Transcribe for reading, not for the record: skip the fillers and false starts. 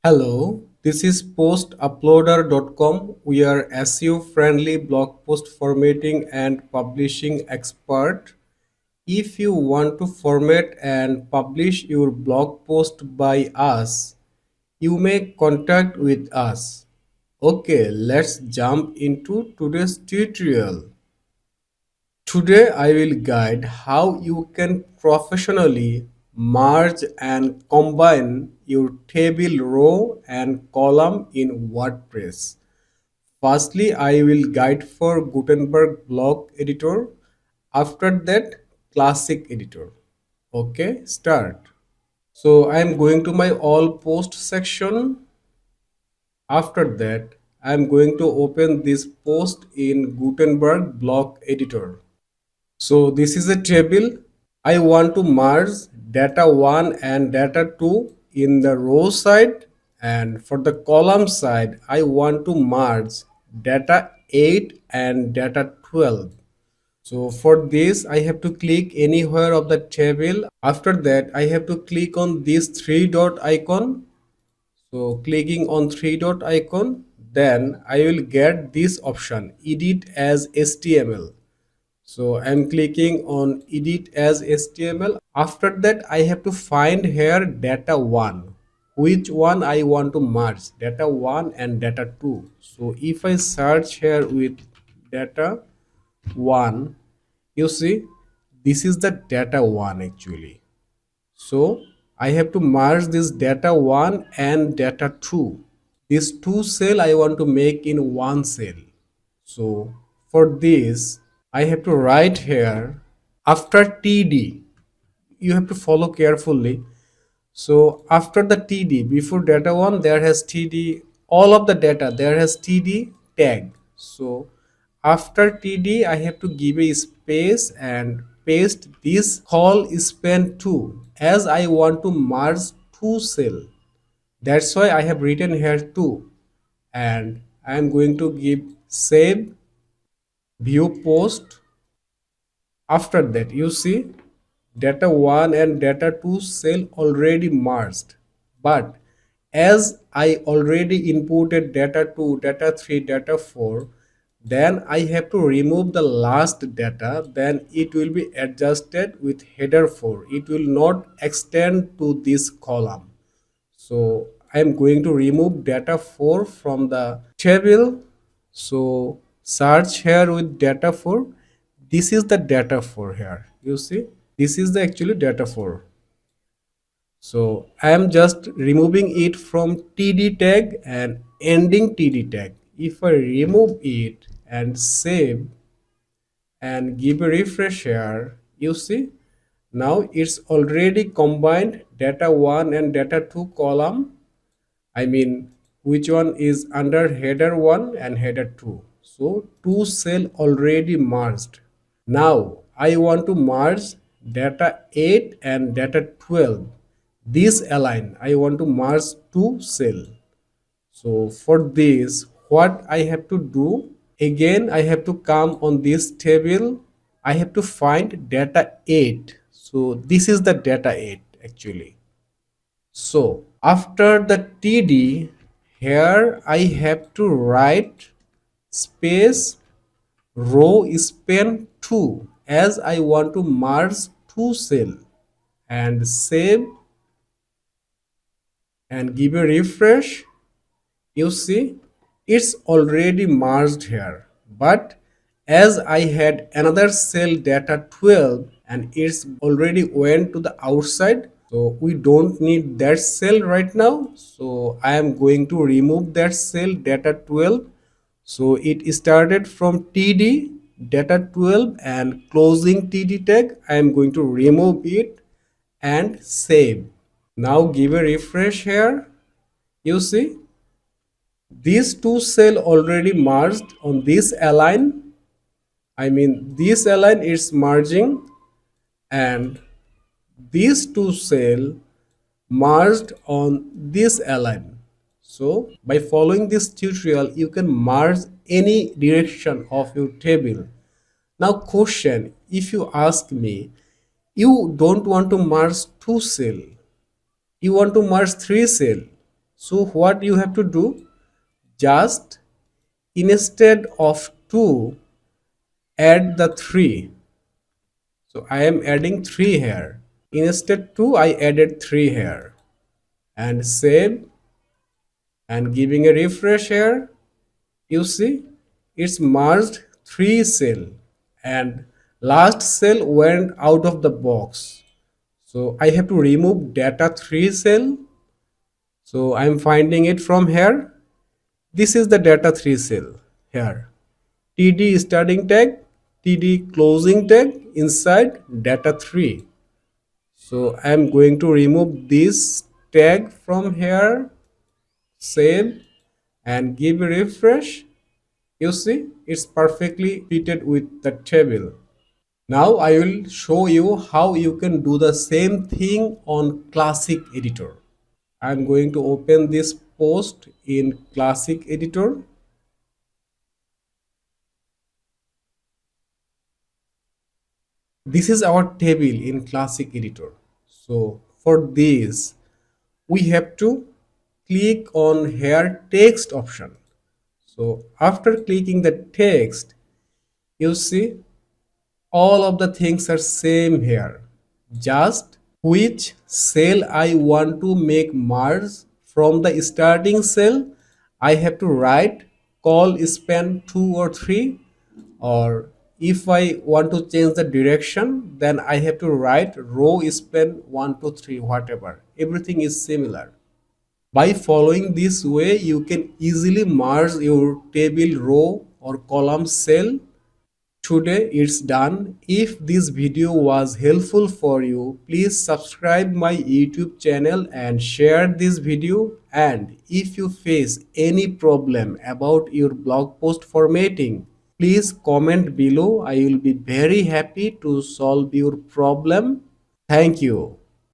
Hello, this is postuploader.com. We are SEO-friendly blog post formatting and publishing expert. If you want to format and publish your blog post by us, you may contact with us. Okay, let's jump into today's tutorial. Today I will guide how you can professionally merge and combine your table row and column in WordPress. Firstly, I will guide for Gutenberg blog editor. After that, classic editor. Okay, start. So I am going to my all post section. After that, I am going to open this post in Gutenberg blog editor. So this is a table. I want to merge data 1 and data 2 in the row side, and for the column side I want to merge data 8 and data 12. So for this I have to click anywhere of the table. After that I have to click on this three dot icon. So clicking on three dot icon, then I will get this option, edit as HTML. So I'm clicking on edit as HTML. After that I have to find here data 1, which one I want to merge, data 1 and data 2. So if I search here with data 1, you see this is the data 1 actually. So I have to merge this data 1 and data 2. This two cell I want to make in one cell. So for this I have to write here after TD. You have to follow carefully. So after the TD, before data 1 there has TD, all of the data there has TD tag. So after TD I have to give a space and paste this Colspan 2 as I want to merge two cell. That's why I have written here 2, and I am going to give save view post. After that you see data 1 and data 2 cell already merged, but as I already inputted data 2, data 3, data 4, then I have to remove the last data, then it will be adjusted with header 4. It will not extend to this column. So I am going to remove data 4 from the table. So search here with data 4. This is the data 4 here. You see, this is the actually data 4. So I am just removing it from TD tag and ending TD tag. If I remove it and save and give a refresh here, you see now it's already combined data 1 and data 2 column. I mean, which one is under header 1 and header 2. So two cell already merged. Now I want to merge data 8 and data 12. This align, I want to merge two cell. So for this, what I have to do, again I have to come on this table. I have to find data 8. So this is the data 8 actually. So after the TD, here I have to write space row span 2 as I want to merge two cell, and save and give a refresh. You see it's already merged here, but as I had another cell data 12 and it's already went to the outside, so we don't need that cell right now. So I am going to remove that cell data 12. So it started from TD data 12 and closing TD tag. I am going to remove it and save. Now give a refresh here. You see these two cell already merged on this align. I mean this align is merging, and these two cell merged on this align. So by following this tutorial you can merge any direction of your table. Now question, if you ask me, you don't want to merge two cell, you want to merge three cell, So what you have to do, just instead of 2, add the 3. So I am adding 3 here. Instead 2, I added 3 here. And save and giving a refresh here. You see, it's merged 3 cell and last cell went out of the box. So I have to remove data 3 cell. So I'm finding it from here. This is the data 3 cell here. TD starting tag, TD closing tag inside data 3. So I'm going to remove this tag from here, save and give a refresh. You see, it's perfectly fitted with the table. Now I will show you how you can do the same thing on Classic Editor. I'm going to open this post in Classic Editor. This is our table in Classic Editor. So for this, we have to click on here text option. So after clicking the text, you see all of the things are same here. Just which cell I want to make merge from the starting cell, I have to write Colspan 2 or 3, or if I want to change the direction, then I have to write Rowspan 1 2 3, whatever. Everything is similar. By following this way, you can easily merge your table row or column cell. Today it's done. If this video was helpful for you, please subscribe my YouTube channel and share this video. And if you face any problem about your blog post formatting, please comment below. I will be very happy to solve your problem. Thank you.